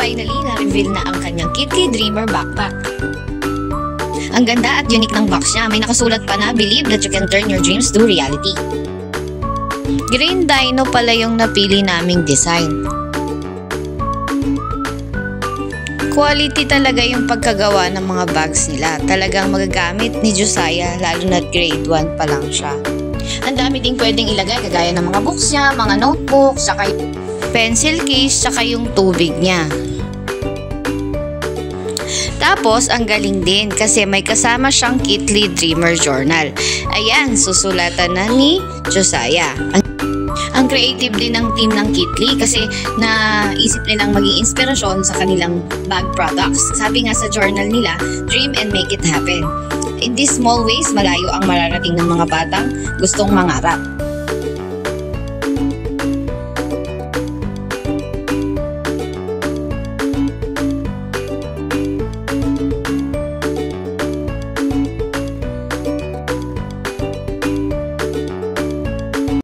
finally, na-reveal na ang kanyang Kitli Dreamer backpack. Ang ganda at unique ng box niya. May nakasulat pa na, "Believe that you can turn your dreams to reality." Green Dino pala yung napili naming design. Quality talaga yung pagkagawa ng mga bags nila. Talagang magagamit ni Josiah, lalo na grade 1 pa lang siya. Ang dami ding pwedeng ilagay, kagaya ng mga books niya, mga notebooks, saka pencil case, saka yung tubig niya. Tapos, ang galing din kasi may kasama siyang Kitli Dreamer Journal. Ayan, susulatan na ni Josiah. Ang creative din ng team ng Kitli kasi naisip nilang maging inspirasyon sa kanilang bag products. Sabi nga sa journal nila, "Dream and make it happen." In these small ways, malayo ang mararating ng mga batang gustong mangarap.